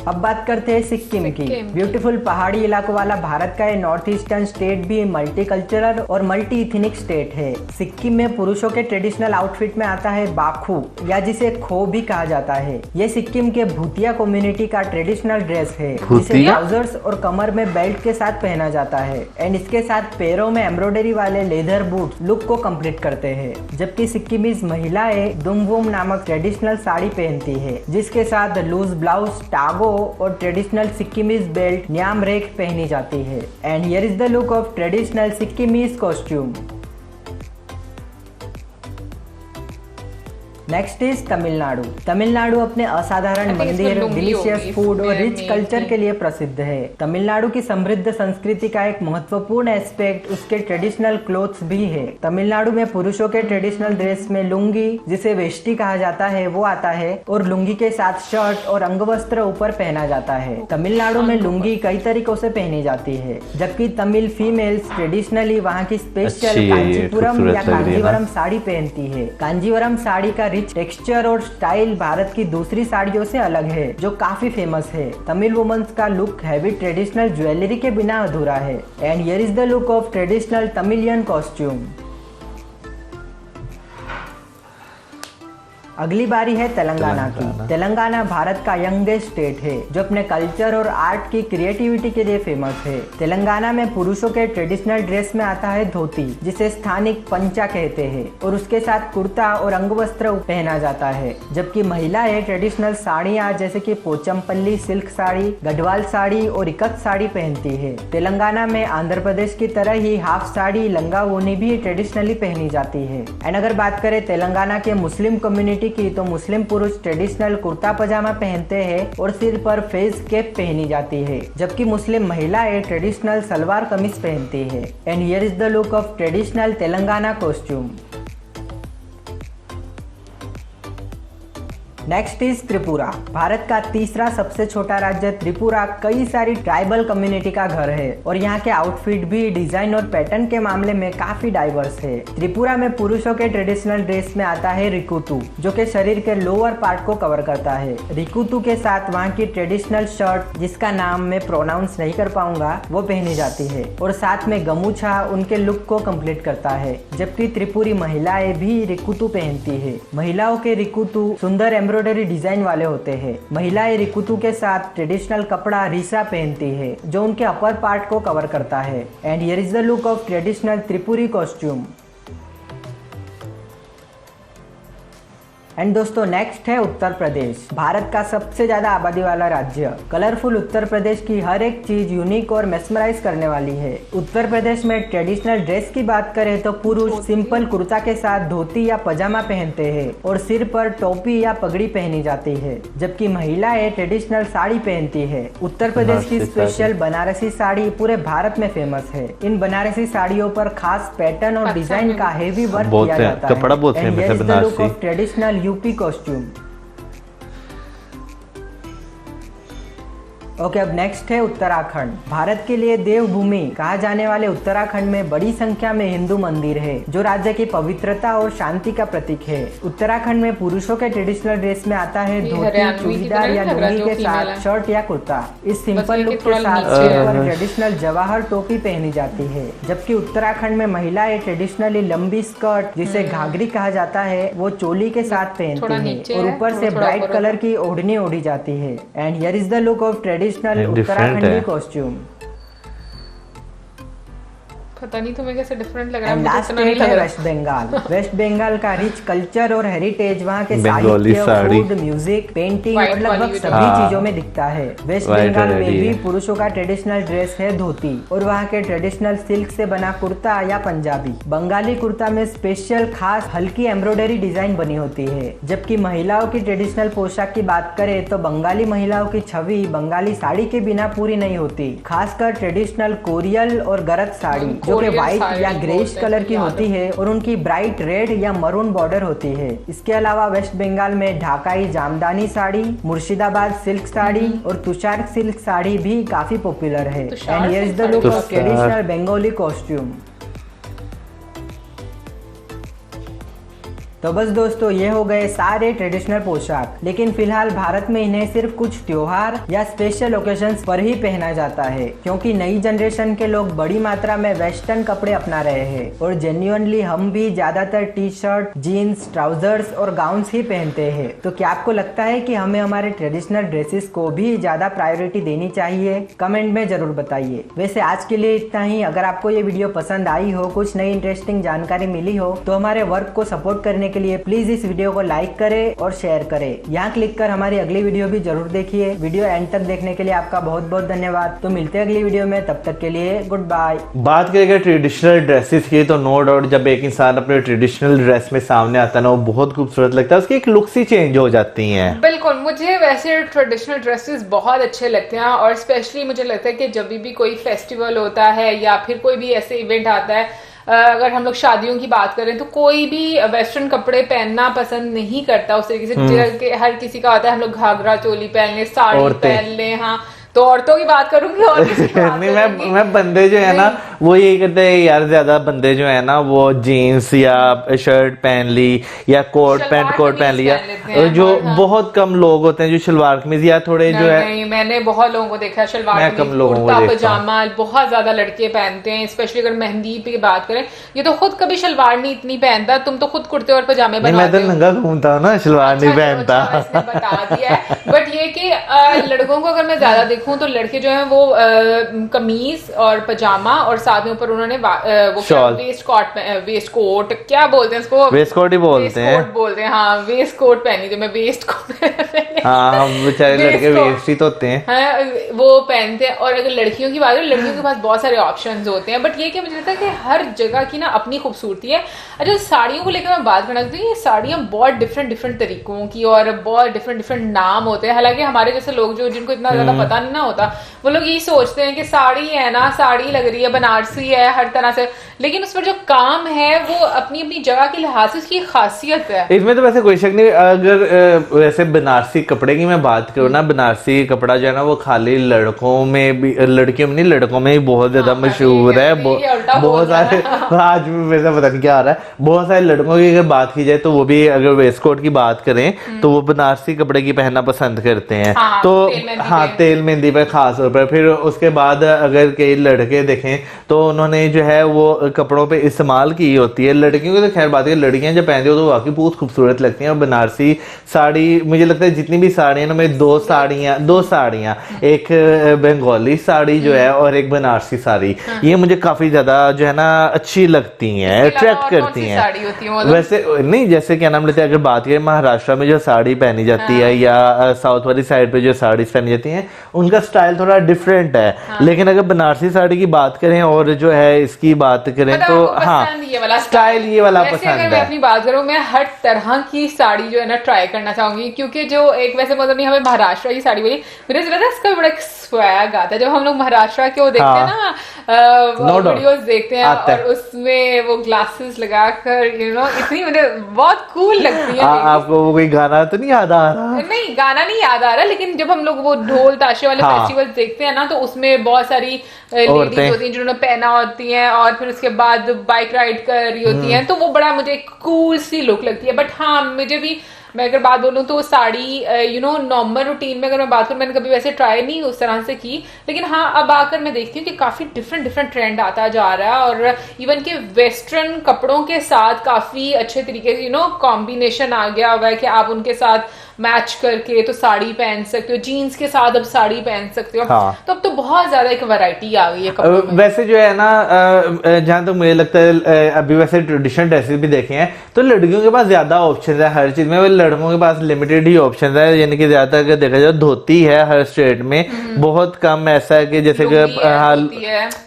अब बात करते हैं सिक्किम की। ब्यूटीफुल पहाड़ी इलाकों वाला भारत का ये नॉर्थ ईस्टर्न स्टेट भी मल्टी कल्चरल और मल्टी इथनिक स्टेट है। सिक्किम में पुरुषों के ट्रेडिशनल आउटफिट में आता है बाखू, या जिसे खो भी कहा जाता है। ये सिक्किम के भूतिया कम्युनिटी का ट्रेडिशनल ड्रेस है, जिसे ट्राउजर्स और कमर में बेल्ट के साथ पहना जाता है। एंड इसके साथ पैरों में एम्ब्रॉयडरी वाले लेदर बूट लुक को कंप्लीट करते हैं। जबकि सिक्किमीज महिलाएं दुंगवुम नामक ट्रेडिशनल साड़ी पहनती है, जिसके साथ लूज ब्लाउज, टागो और ट्रेडिशनल सिक्किमीज बेल्ट न्याम रेख पहनी जाती है। And here is the look of traditional Sikkimese costume. Next is Tamil Nadu. Tamil Nadu अपने असाधारण मंदिर, डिलीशियस फूड और रिच कल्चर के लिए प्रसिद्ध है। तमिलनाडु की समृद्ध संस्कृति का एक महत्वपूर्ण एस्पेक्ट उसके ट्रेडिशनल क्लोथ्स भी है। तमिलनाडु में पुरुषों के ट्रेडिशनल ड्रेस में लुंगी, जिसे वेष्टी कहा जाता है, वो आता है और लुंगी के साथ शर्ट और अंगवस्त्र ऊपर पहना जाता है। तमिलनाडु में लुंगी कई तरीकों से पहनी जाती है, जबकि तमिल फीमेल्स ट्रेडिशनली वहाँ की स्पेशल कांचीपुरम या कांजीवरम साड़ी पहनती है। कांजीवरम साड़ी का टेक्सचर और स्टाइल भारत की दूसरी साड़ियों से अलग है, जो काफी फेमस है। तमिल वुमेन्स का लुक हैवी ट्रेडिशनल ज्वेलरी के बिना अधूरा है। And here is the look of traditional Tamilian costume. अगली बारी है तेलंगाना की। तेलंगाना भारत का यंगेस्ट स्टेट है, जो अपने कल्चर और आर्ट की क्रिएटिविटी के लिए फेमस है। तेलंगाना में पुरुषों के ट्रेडिशनल ड्रेस में आता है धोती, जिसे स्थानिक पंचा कहते हैं, और उसके साथ कुर्ता और अंगवस्त्र पहना जाता है। जबकि महिलाएं ट्रेडिशनल साड़ियाँ जैसे कि पोचमपल्ली सिल्क साड़ी, गढ़वाल साड़ी और इकत साड़ी पहनती है। तेलंगाना में आंध्र प्रदेश की तरह ही हाफ साड़ी, लंगा वोनी भी ट्रेडिशनली पहनी जाती है। एंड अगर बात करें तेलंगाना के मुस्लिम कम्युनिटी की, तो मुस्लिम पुरुष ट्रेडिशनल कुर्ता पजामा पहनते हैं और सिर पर फेस कैप पहनी जाती है। जबकि मुस्लिम महिलाएं ट्रेडिशनल सलवार कमीज पहनती है। And here is the look of traditional Telangana costume. Next is Tripura. Bharat का तीसरा सबसे छोटा राज्य त्रिपुरा कई सारी ट्राइबल कम्युनिटी का घर है और यहाँ के आउटफिट भी डिजाइन और पैटर्न के मामले में काफी डाइवर्स है। त्रिपुरा में पुरुषों के ट्रेडिशनल ड्रेस में आता है रिकुतु, जो के शरीर के लोअर पार्ट को कवर करता है। रिकुतु के साथ वहाँ की ट्रेडिशनल शर्ट, जिसका नाम मैं प्रोनाउंस नहीं कर पाऊंगा, वो पहनी जाती है और साथ में गमूछा उनके लुक को कंप्लीट करता है। जबकि त्रिपुरी महिलाएं भी रिकुतु पहनती है। महिलाओं के रिकुतु सुंदर एम्ब्रॉयडरी डिजाइन वाले होते हैं। महिलाएं रिकुतु के साथ ट्रेडिशनल कपड़ा रिसा पहनती है जो उनके अपर पार्ट को कवर करता है। And here is the look of traditional Tripuri costume. And दोस्तों नेक्स्ट है उत्तर प्रदेश, भारत का सबसे ज्यादा आबादी वाला राज्य। कलरफुल उत्तर प्रदेश की हर एक चीज यूनिक और मेस्मराइज करने वाली है। उत्तर प्रदेश में ट्रेडिशनल ड्रेस की बात करें तो पुरुष सिंपल कुर्ता के साथ धोती या पजामा पहनते हैं और सिर पर टोपी या पगड़ी पहनी जाती है, जबकि महिलाएं ट्रेडिशनल साड़ी पहनती है। उत्तर प्रदेश की स्पेशल बनारसी साड़ी पूरे भारत में फेमस है। इन बनारसी साड़ियों पर खास पैटर्न और डिजाइन का हेवी वर्क किया जाता है। कपड़ा बहुत फेमस है Banarasi. Traditional UP costume. Okay, अब नेक्स्ट है उत्तराखंड। भारत के लिए देवभूमि कहा जाने वाले उत्तराखंड में बड़ी संख्या में हिंदू मंदिर है जो राज्य की पवित्रता और शांति का प्रतीक है। उत्तराखंड में पुरुषों के ट्रेडिशनल ड्रेस में आता है धोती, चूड़ीदार या लुंगी के साथ शर्ट या कुर्ता। इस सिंपल लुक के साथ ट्रेडिशनल जवाहर टोपी पहनी जाती है, जबकि उत्तराखंड में महिलाएं ट्रेडिशनली लंबी स्कर्ट जिसे घाघरी कहा जाता है वो चोली के साथ पहनती है और ऊपर से ब्राइट कलर की ओढ़नी ओढ़ी जाती है। And here is the look of traditional Uttarakhandi costume. पता नहीं तुम्हें कैसे डिफरेंट लग रहा है। लास्ट स्टेट है वेस्ट बंगाल। वेस्ट बंगाल का रिच कल्चर और हेरिटेज वहाँ के साहित्य, फूड, म्यूजिक, पेंटिंग और लगभग सभी चीजों में दिखता है। वेस्ट बंगाल में भी पुरुषों का ट्रेडिशनल ड्रेस है धोती और वहाँ के ट्रेडिशनल सिल्क से बना कुर्ता या पंजाबी। बंगाली कुर्ता में स्पेशल खास हल्की एम्ब्रॉयडरी डिजाइन बनी होती है, जबकि महिलाओं की ट्रेडिशनल पोशाक की बात करें तो बंगाली महिलाओं की छवि बंगाली साड़ी के बिना पूरी नहीं होती। खासकर ट्रेडिशनल कोरियल और गरज साड़ी जो कि व्हाइट या ग्रेइश कलर की होती है और उनकी ब्राइट रेड या मरून बॉर्डर होती है। इसके अलावा वेस्ट बंगाल में ढाकाई जामदानी साड़ी, मुर्शिदाबाद सिल्क साड़ी और तुषार सिल्क साड़ी भी काफी पॉपुलर है। And here is the look of traditional Bengali costume. तो बस दोस्तों ये हो गए सारे ट्रेडिशनल पोशाक, लेकिन फिलहाल भारत में इन्हें सिर्फ कुछ त्योहार या स्पेशल ओकेजन्स पर ही पहना जाता है, क्योंकि नई जनरेशन के लोग बड़ी मात्रा में वेस्टर्न कपड़े अपना रहे हैं और जेन्युइनली हम भी ज्यादातर टी शर्ट, जीन्स, ट्राउजर्स और गाउन्स ही पहनते हैं। तो क्या आपको लगता है कि हमें हमारे ट्रेडिशनल ड्रेसेस को भी ज्यादा प्रायोरिटी देनी चाहिए? कमेंट में जरूर बताइए। वैसे आज के लिए इतना ही। अगर आपको ये वीडियो पसंद आई हो, कुछ नई इंटरेस्टिंग जानकारी मिली हो, तो हमारे वर्क को सपोर्ट करने के लिए प्लीज इस वीडियो को लाइक करें और शेयर करें। यहाँ क्लिक कर हमारी अगली वीडियो भी जरूर देखिए। वीडियो एंड तक देखने के लिए आपका बहुत बहुत धन्यवाद। तो मिलते हैं अगली वीडियो में, तब तक के लिए गुड बाय। बात करेंगे ट्रेडिशनल ड्रेसेस की तो नो डाउट जब एक इंसान अपने ट्रेडिशनल ड्रेस में सामने आता है ना, वो बहुत खूबसूरत लगता है। उसकी एक लुक सी चेंज हो जाती है। बिल्कुल, मुझे वैसे ट्रेडिशनल ड्रेसेस बहुत अच्छे लगते हैं और स्पेशली मुझे लगता है कि जब भी कोई फेस्टिवल होता है या फिर कोई भी ऐसे इवेंट आता है, अगर हम लोग शादियों की बात करें तो कोई भी वेस्टर्न कपड़े पहनना पसंद नहीं करता उस तरीके से। हर किसी का होता है हम लोग घाघरा चोली पहन ले, साड़ी पहन ले। हाँ, तो औरतों की बात करूंगी और नहीं, मैं बंदे जो है ना वो यही करते हैं यार। ज्यादा बंदे जो है ना वो जीन्स या शर्ट पहन ली या कोट पैंट कोट पहन लिया। जो बहुत कम लोग होते हैं जो शलवार कमीज या थोड़े जो है। नहीं, मैंने बहुत लोगों को देखा है शलवार कमीज, कुर्ता पजामा बहुत ज्यादा लड़के पहनते हैं। स्पेशली अगर मेहंदी की बात करें, ये तो खुद कभी शलवार नहीं इतनी पहनता। तुम तो खुद कुर्ते और पजामे बनवाते हो। मैं तो नंगा घूमता हूँ ना, शलवार नहीं पहनता। बता दिया है। बट ये कि लड़कों को अगर मैं ज्यादा देखूं तो लड़के जो हैं वो कमीज और पजामा और साथ में ऊपर उन्होंने वेस्ट कोट क्या बोलते हैं उसको, वेस्ट कोट ही बोलते हैं। हाँ, वेस्ट कोट पहनी थी मैं, वेस्ट कोट। हाँ, बेचारे लड़के वेस्ट ही तो होते हैं। हाँ, वो पहनते हैं। और अगर लड़कियों की बात करें, लड़कियों के पास बहुत सारे ऑप्शंस होते हैं। बट ये कि मुझे लगता है कि हर जगह की ना अपनी खूबसूरती है। अच्छा, साड़ियों को लेकर मैं बात करना चाहती हूँ। ये साड़ियाँ बहुत डिफरेंट तरीकों की और बहुत डिफरेंट नाम होते हैं। हालांकि हमारे जैसे लोग जो जिनको इतना ज्यादा पता नहीं ना होता, वो लोग यही सोचते हैं कि साड़ी है ना, साड़ी लग रही है, बनारसी है हर तरह से, लेकिन उस पर जो काम है वो अपनी अपनी जगह के लिहाज से उसकी खासियत है। इसमें तो वैसे कोई शक नहीं। अगर वैसे बनारसी कपड़े की मैं बात करूँ ना, बनारसी कपड़ा जो है ना वो खाली लड़कों में भी, लड़कियों में नहीं, लड़कों में ही बहुत ज्यादा मशहूर है। बहुत सारे आज भी वैसे पता नहीं क्या आ रहा है। बहुत सारे लड़कों की अगर बात की जाए तो वो भी अगर वेस्ट कोट की बात करें तो वो बनारसी कपड़े की पहनना पसंद करते हैं। तो हाँ, तेल मेहंदी पे खास तौर ऊपर। फिर उसके बाद अगर कई लड़के देखें तो उन्होंने जो है वो कपड़ों पे इस्तेमाल की होती है। लड़कियों की तो खैर बात है, लड़कियां जब पहनती हो तो वाकई बहुत खूबसूरत लगती हैं। और बनारसी साड़ी मुझे लगता है जितनी भी साड़ियां ना, मैं दो साड़ियां एक बंगाली साड़ी जो है और एक बनारसी साड़ी, ये मुझे काफी ज्यादा जो है ना अच्छी लगती हैं, अट्रैक्ट करती हैं। वैसे नहीं, जैसे क्या नाम लेते हैं, अगर बात करें महाराष्ट्र में जो साड़ी पहनी जाती है या साउथ वाली साइड पे जो साड़ी पहनी जाती हैं, उनका स्टाइल थोड़ा डिफरेंट है। लेकिन अगर बनारसी साड़ी की बात करें और जो है इसकी बात करें तो हाँ, स्टाइल ये वाला पसंद है। मैं अपनी बात करूं, मैं हर तरह की साड़ी जो है ना ट्राई करना चाहूंगी, क्योंकि जो एक वैसे मतलब नहीं, हमें महाराष्ट्र की साड़ी बोली, मुझे लगा था इसका बड़ा स्वैग आता है। जब हम लोग महाराष्ट्र के वो देखते हैं ना, वीडियोस देखते हैं और उसमें वो ग्लासेस लगाकर इतनी मुझे बहुत कूल लगती है। आपको वो कोई गाना तो नहीं याद आ रहा? नहीं, गाना नहीं याद आ रहा, लेकिन जब हम लोग वो ढोल ताशे वाले फेस्टिवल देखते हैं ना, तो उसमें बहुत सारी लेडीज होती हैं जिन्होंने पहना होती हैं और फिर उसके बाद बाइक राइड कर रही होती हैं, तो वो बड़ा मुझे कूल सी लुक लगती है। बट हाँ, मुझे भी, मैं अगर बात बोलूँ तो साड़ी नॉर्मल रूटीन में अगर मैं बात करूँ, मैंने कभी वैसे ट्राई नहीं उस तरह से की, लेकिन हाँ अब आकर मैं देखती हूँ कि काफी डिफरेंट ट्रेंड आता जा रहा है। और इवन के वेस्टर्न कपड़ों के साथ काफी अच्छे तरीके से कॉम्बिनेशन आ गया हुआ है कि आप उनके साथ मैच करके तो साड़ी पहन सकते हो, जीन्स के साथ अब साड़ी पहन सकते हो। हाँ। तो अब तो बहुत ज्यादा एक वैरायटी आ गई है कपड़ों में। वैसे जो है ना, जहां तक मुझे लगता है अभी वैसे ट्रेडिशनल ड्रेसेस भी देखे हैं तो लड़कियों के पास ज्यादा ऑप्शन है हर चीज में, लड़कों के पास लिमिटेड ही ऑप्शन है। यानी कि ज्यादातर देखा जाए धोती है हर स्टेट में, बहुत कम ऐसा है कि जैसे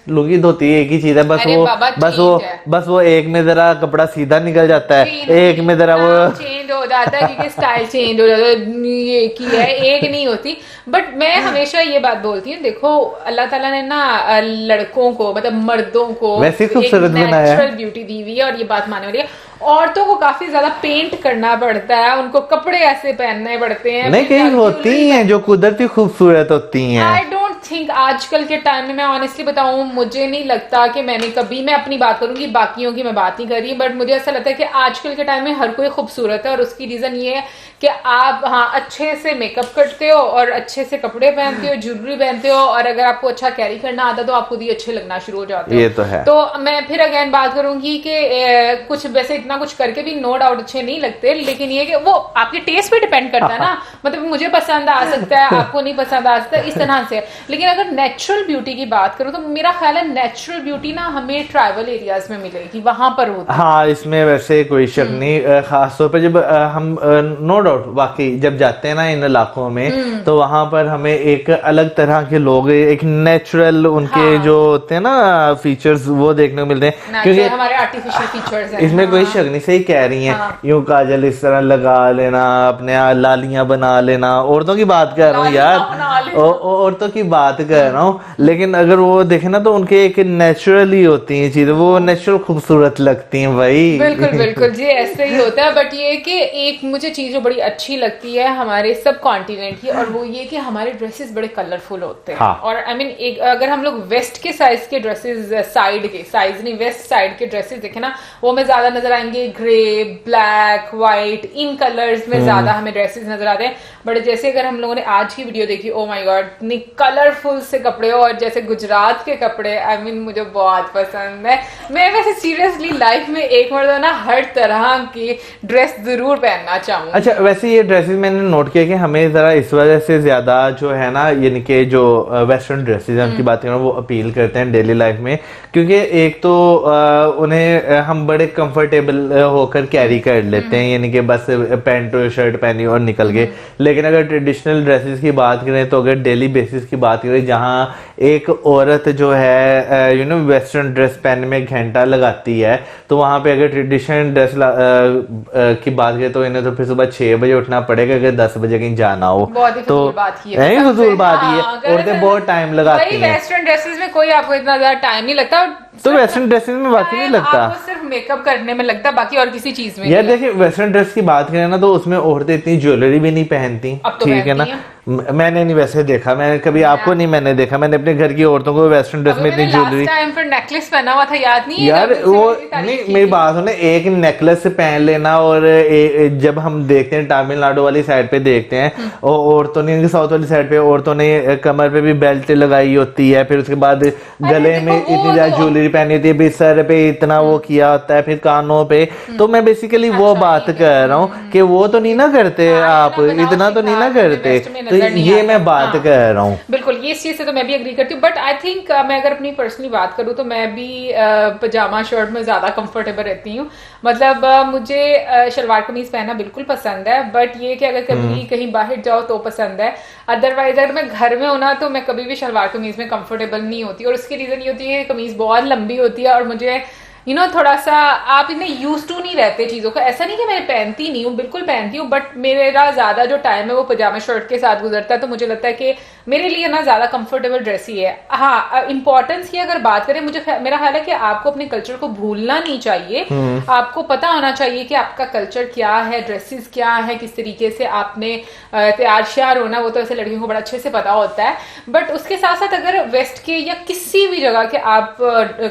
लुंगी धोती एक ही चीज है, बस वो एक में जरा कपड़ा सीधा निकल जाता है, एक में जरा वो चेंज हो जाता है क्योंकि स्टाइल चेंज हो जाता है, ये की है, एक नहीं होती। बट मैं हमेशा ये बात बोलती हूँ, देखो अल्लाह ताला ने ना लड़कों को, मतलब मर्दों को वैसे खूबसूरत बनाया है, नेचुरल ब्यूटी दी हुई है, और ये बात मानने वाली है। औरतों को काफी ज्यादा पेंट करना पड़ता है, उनको कपड़े ऐसे पहनने पड़ते हैं, नहीं कहीं होती हैं जो कुदरती खूबसूरत होती हैं। आई डोंट थिंक आजकल के टाइम में, मैं ऑनेस्टली बताऊं, मुझे नहीं लगता कि मैंने कभी, मैं अपनी बात करूंगी, बाकियों की मैं बात नहीं कर रही, बट मुझे ऐसा लगता है कि आजकल के टाइम में हर कोई खूबसूरत है। और उसकी रीजन ये है कि आप अच्छे से मेकअप करते हो और अच्छे से कपड़े पहनते हो, ज्वेलरी पहनते हो, और अगर आपको अच्छा कैरी करना आता है तो आप खुद ही अच्छे लगना शुरू हो जाते हो। ये तो है। तो मैं फिर अगेन बात करूंगी कि कुछ वैसे इतना कुछ करके भी नो डाउट अच्छे नहीं लगते, लेकिन ये कि वो आपके टेस्ट पे डिपेंड करता है ना, मतलब मुझे पसंद आ सकता है, आपको नहीं पसंद आ सकता, इस तरह से। लेकिन अगर नेचुरल ब्यूटी की बात करूं तो मेरा ख्याल है नेचुरल ब्यूटी ना हमें ट्राइबल एरियाज में मिलेगी, वहां पर होती है। हाँ, इसमें वैसे कोई शक नहीं, खास तौर पर जब हम नो डाउट वाकई जब जाते हैं ना इन इलाकों में, तो वहां पर हमें एक अलग तरह के लोग, एक नेचुरल उनके जो होते हैं ना फीचर्स, वो देखने को मिलते हैं, क्योंकि हमारे आर्टिफिशियल फीचर्स हैं। इसमें कोई शक नहीं, सही कह रही हैं। यूं काजल इस तरह लगा लेना, अपने लालियां बना लेना, औरतों की बात कर रहा हूँ यार, औरतों की बात कर रहा हूँ, लेकिन अगर वो देखे ना तो उनके एक नेचुरली होती है चीजें, वो नेचुरल खूबसूरत लगती हैं भाई। बिल्कुल बिल्कुल जी, ऐसे ही होता है। बट ये कि एक मुझे चीज जो बड़ी अच्छी लगती है हमारे सब कॉन्टिनेंट की, और वो ये कि हमारे ड्रेसेस बड़े कलरफुल होते हैं। हाँ। और आई मीन अगर हम लोग वेस्ट के साइज के ड्रेसेस, साइड के साइज नहीं, वेस्ट साइड के ड्रेसेस देखे ना, वो हमें ज्यादा नजर आएंगे, ग्रे, ब्लैक, व्हाइट, इन कलर्स में ज्यादा हमें ड्रेसेस नजर आते हैं। बट जैसे अगर हम लोगों ने आज की वीडियो देखी, ओ माय गॉड, इतनी कलरफुल से कपड़े, और जैसे गुजरात के कपड़े, आई मीन मुझे बहुत पसंद है। मैं वैसे सीरियसली लाइफ में एक मर्द ना हर तरह की ड्रेस जरूर पहनना चाहूंगी। अच्छा, वैसे ये ड्रेसेस मैंने नोट किया कि हमें जरा इस वजह से ज्यादा जो है ना, यानी कि जो वेस्टर्न ड्रेसेस हैं उनकी बात करें, वो अपील करते हैं डेली लाइफ में, क्योंकि एक तो उन्हें हम बड़े कंफर्टेबल होकर कैरी कर लेते हैं, यानी कि बस पैंट और शर्ट पहनी और निकल गए। लेकिन अगर ट्रेडिशनल ड्रेसेस की बात करें, तो अगर डेली बेसिस की बात करें, जहाँ एक औरत जो है वेस्टर्न ड्रेस पहनने में घंटा लगाती है, तो वहां पे अगर ट्रेडिशनल ड्रेस की बात करें तो इन्हें तो फिर सुबह 6 बजे उठना पड़ेगा अगर 10 बजे कहीं जाना हो। तो बात ही है, फजूल बात ही है, औरतें बहुत टाइम लगाती हैं। वेस्टर्न ड्रेसेस में कोई आपको इतना ज्यादा टाइम नहीं लगता, तो वेस्टर्न ड्रेसेस में वाकई नहीं लगता, आपको सिर्फ मेकअप करने में लगता, बाकी और किसी चीज में यार। देखिए वेस्टर्न ड्रेस की बात करें ना, तो उसमें औरतें इतनी ज्वेलरी भी नहीं पहनती, ठीक है ना। मैंने नहीं वैसे देखा, मैंने कभी आपको नहीं मैंने देखा, मैंने अपने अपने घर की औरतों को वेस्टर्न ड्रेस में इतनी ज्वेलरी, टाइम पर नेकलेस पहना हुआ था, याद नहीं है यार वो नहीं, मेरी बात सुने, एक नेकलेस पहन लेना और जब हम देखते हैं तमिलनाडु वाली साइड पे देखते हैं और औरतों ने, साउथ वाली साइड पे औरतों ने कमर पे भी बेल्ट लगाई होती है, फिर उसके बाद गले में इतनी ज्यादा ज्वेलरी पहनी होती है, फिर सर पे इतना वो किया होता है, फिर कानों पे। तो मैं बेसिकली वो बात कर रहा हूँ कि वो तो नहीं ना करते आप, इतना तो नहीं ना करते, तो ये मैं बात कर रहा हूँ। बिल्कुल, ये इस चीज से तो मैं भी एग्री करती हूँ, बट आई थिंक मैं अगर अपनी पर्सनली बात करूँ तो मैं भी पजामा शर्ट में ज्यादा कंफर्टेबल रहती हूँ। मतलब मुझे शलवार कमीज पहनना बिल्कुल पसंद है, बट ये कि अगर कभी कहीं बाहर जाओ तो पसंद है, अदरवाइज अगर मैं घर में होना तो मैं कभी भी शलवार कमीज में कंफर्टेबल नहीं होती। और उसकी रीजन ये होती है कि कमीज बहुत लंबी होती है और मुझे थोड़ा सा आप इतने यूज टू नहीं रहते चीजों का। ऐसा नहीं कि मैं पहनती नहीं हूँ, बिल्कुल पहनती हूँ, बट मेरा ज्यादा जो टाइम है वो पजामा शर्ट के साथ गुजरता है, तो मुझे लगता है कि मेरे लिए ना ज्यादा कंफर्टेबल ड्रेस ही है। हाँ, इंपॉर्टेंस की अगर बात करें, मेरा ख्याल है कि आपको अपने कल्चर को भूलना नहीं चाहिए। आपको पता होना चाहिए कि आपका कल्चर क्या है, ड्रेसेस क्या है, किस तरीके से आपने तैयार श्यार होना, वो तो ऐसे लड़कियों को बड़ा अच्छे से पता होता है। बट उसके साथ साथ अगर वेस्ट के या किसी भी जगह के आप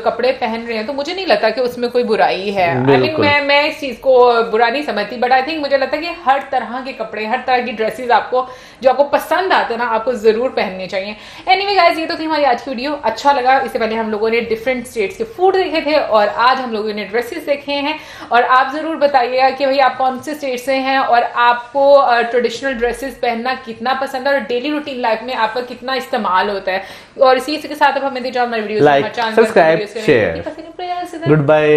कपड़े पहन रहे हैं तो मुझे नहीं लगता कि उसमें कोई बुराई है। आई थिंक मैं इस चीज को बुरा नहीं समझती, बट आई थिंक मुझे लगता है कि हर तरह के कपड़े, हर तरह की ड्रेसेस आपको जो आपको पसंद आते हैं ना, आपको जरूर पहनने चाहिए। एनीवे गाइस, ये तो थी हमारी आज की वीडियो। अच्छा लगा। इससे पहले हम लोगों ने डिफरेंट स्टेट्स के फूड देखे थे और आज हम लोगों ने ड्रेसेस देखे हैं। और आप जरूर बताइएगा कि भाई आप कौन से स्टेट से हैं और आपको ट्रेडिशनल ड्रेसेस पहनना कितना पसंद है और डेली रूटीन लाइफ में आपका कितना इस्तेमाल होता है। और इसी के साथ अब हमें दीजिए हमारी video like, subscribe, share, good bye.